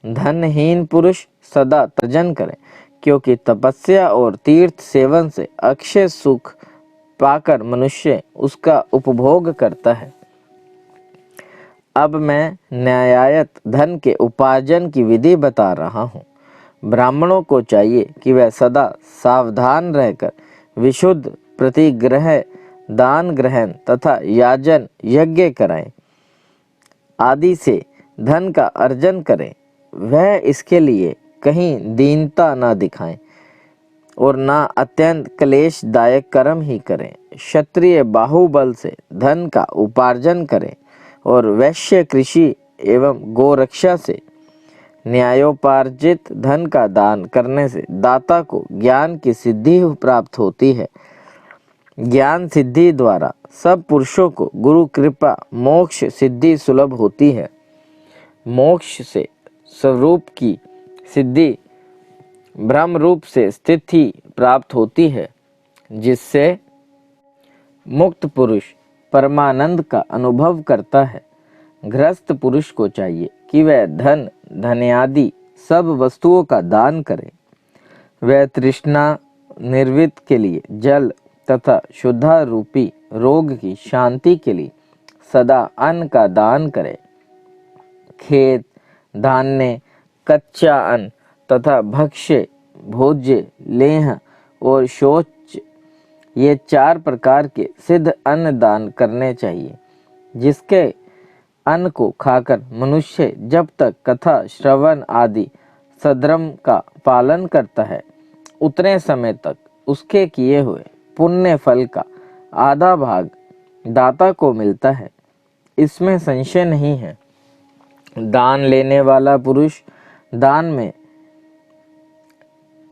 धनहीन पुरुष सदा तर्जन करें, क्योंकि तपस्या और तीर्थ सेवन से अक्षय सुख पाकर मनुष्य उसका उपभोग करता है। अब मैं न्यायायत धन के उपार्जन की विधि बता रहा हूँ। ब्राह्मणों को चाहिए कि वह सदा सावधान रहकर विशुद्ध प्रतिग्रह दान ग्रहण तथा याजन यज्ञ कराएं आदि से धन का अर्जन करें। वह इसके लिए कहीं दीनता न दिखाएं और ना अत्यंत क्लेशदायक कर्म ही करें। क्षत्रिय बाहुबल से धन का उपार्जन करें और वैश्य कृषि एवं गोरक्षा से न्यायोपार्जित धन का दान करने से दाता को ज्ञान की सिद्धि प्राप्त होती है। ज्ञान सिद्धि द्वारा सब पुरुषों को गुरु कृपा मोक्ष सिद्धि सुलभ होती है। मोक्ष से स्वरूप की सिद्धि ब्रह्म रूप से स्थिति प्राप्त होती है, जिससे मुक्त पुरुष परमानंद का अनुभव करता है। गृहस्थ पुरुष को चाहिए कि वह धन धन्यादि सब वस्तुओं का दान करे। वह तृष्णा निर्वृत्त के लिए जल तथा शुद्धा रूपी रोग की शांति के लिए सदा अन्न का दान करे। खेत धान्य कच्चा अन्न तथा भक्ष्य भोज्य लेह और शौच ये 4 प्रकार के सिद्ध अन्न दान करने चाहिए। जिसके अन्न को खाकर मनुष्य जब तक कथा श्रवण आदि सद्रम का पालन करता है, उतने समय तक उसके किए हुए पुण्य फल का आधा भाग दाता को मिलता है, इसमें संशय नहीं है। दान लेने वाला पुरुष दान में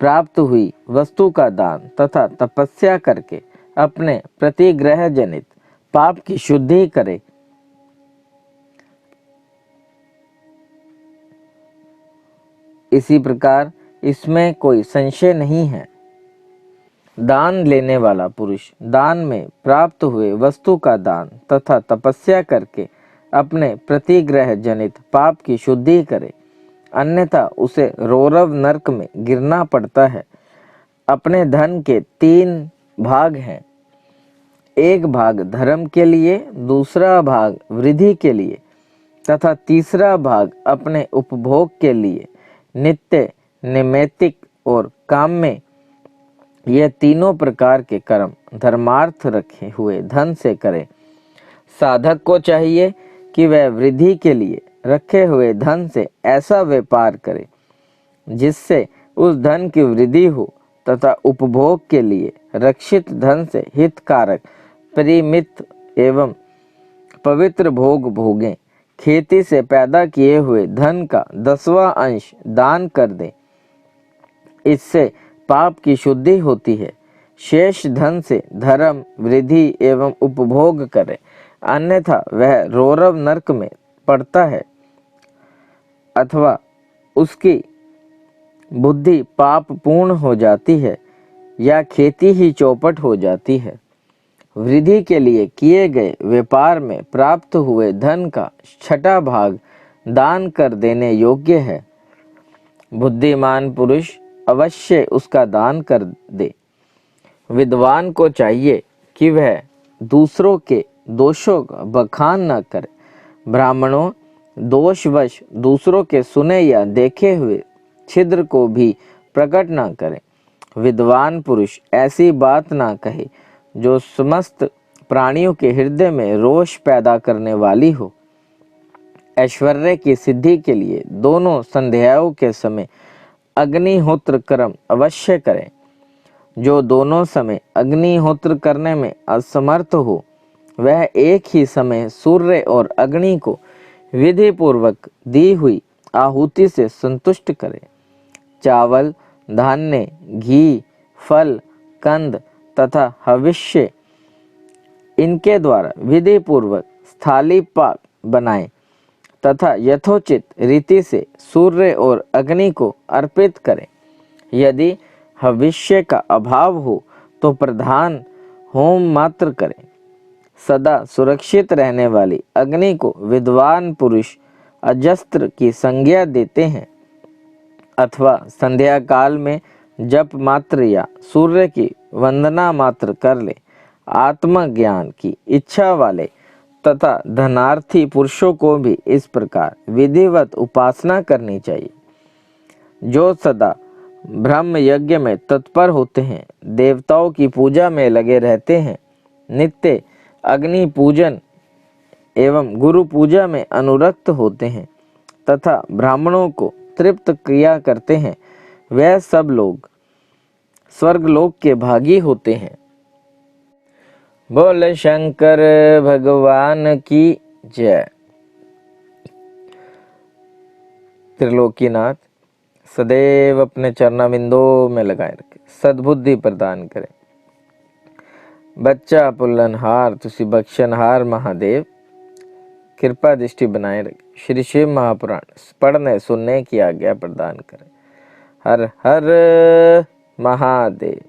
प्राप्त हुई वस्तु का दान तथा तपस्या करके अपने प्रतिग्रह जनित पाप की शुद्धि करे। इसी प्रकार इसमें कोई संशय नहीं है। दान लेने वाला पुरुष दान में प्राप्त हुए वस्तु का दान तथा तपस्या करके अपने प्रतिग्रह जनित पाप की शुद्धि करे, अन्यथा उसे रौरव नरक में गिरना पड़ता है। अपने धन के 3 भाग हैं, एक भाग धर्म के लिए, दूसरा भाग वृद्धि के लिए तथा तीसरा भाग अपने उपभोग के लिए। नित्य, नैमित्तिक और काम्य, ये तीनों प्रकार के कर्म धर्मार्थ रखे हुए धन से करे। साधक को चाहिए कि वह वृद्धि के लिए रखे हुए धन से ऐसा व्यापार करे जिससे उस धन की वृद्धि हो तथा उपभोग के लिए रक्षित धन से हितकारक, परिमित एवं पवित्र भोग भोगें। खेती से पैदा किए हुए धन का 10वां अंश दान कर दे, इससे पाप की शुद्धि होती है। शेष धन से धर्म, वृद्धि एवं उपभोग करे, अन्यथा वह रौरव नरक में पड़ता है अथवा उसकी बुद्धि पाप पूर्ण हो जाती है या खेती ही चौपट हो जाती है। वृद्धि के लिए किए गए व्यापार में प्राप्त हुए धन का 6वां भाग दान कर देने योग्य है। बुद्धिमान पुरुष अवश्य उसका दान कर दे। विद्वान को चाहिए कि वह दूसरों के दोषों का बखान न करे। ब्राह्मणों, दोषवश दूसरों के सुने या देखे हुए छिद्र को भी प्रकट न करें। विद्वान पुरुष ऐसी बात ना कहे जो समस्त प्राणियों के हृदय में रोष पैदा करने वाली हो। ऐश्वर्य की सिद्धि के लिए दोनों संध्याओं के समय अग्निहोत्र कर्म अवश्य करें। जो दोनों समय अग्निहोत्र करने में असमर्थ हो, वह एक ही समय सूर्य और अग्नि को विधि पूर्वक दी हुई आहुति से संतुष्ट करे। चावल, धान्य, घी, फल, कंद तथा हविष्य, इनके द्वारा विधि पूर्वक स्थाली पाक बनाए तथा यथोचित रीति से सूर्य और अग्नि को अर्पित करें। यदि हविष्य का अभाव हो तो प्रधान होम मात्र करें। सदा सुरक्षित रहने वाली अग्नि को विद्वान पुरुष अजस्त्र की संज्ञा देते हैं अथवा संध्या काल में जप मात्र या सूर्य की वंदना मात्र कर ले। आत्मज्ञान की इच्छा वाले तथा धनार्थी पुरुषों को भी इस प्रकार विधिवत उपासना करनी चाहिए। जो सदा ब्रह्म यज्ञ में तत्पर होते हैं, देवताओं की पूजा में लगे रहते हैं, नित्य अग्नि पूजन एवं गुरु पूजा में अनुरक्त होते हैं तथा ब्राह्मणों को तृप्त किया करते हैं, वह सब लोग स्वर्गलोक के भागी होते हैं। बोल शंकर भगवान की जय। त्रिलोकीनाथ सदैव अपने चरणाबिंदों में लगाए रखे, सद्बुद्धि प्रदान करें। बच्चा पुल्लनहार तुसी बख्शनहार महादेव कृपा दृष्टि बनाए रखे। श्री शिव महापुराण पढ़ने सुनने की आज्ञा प्रदान करें। हर हर महादेव।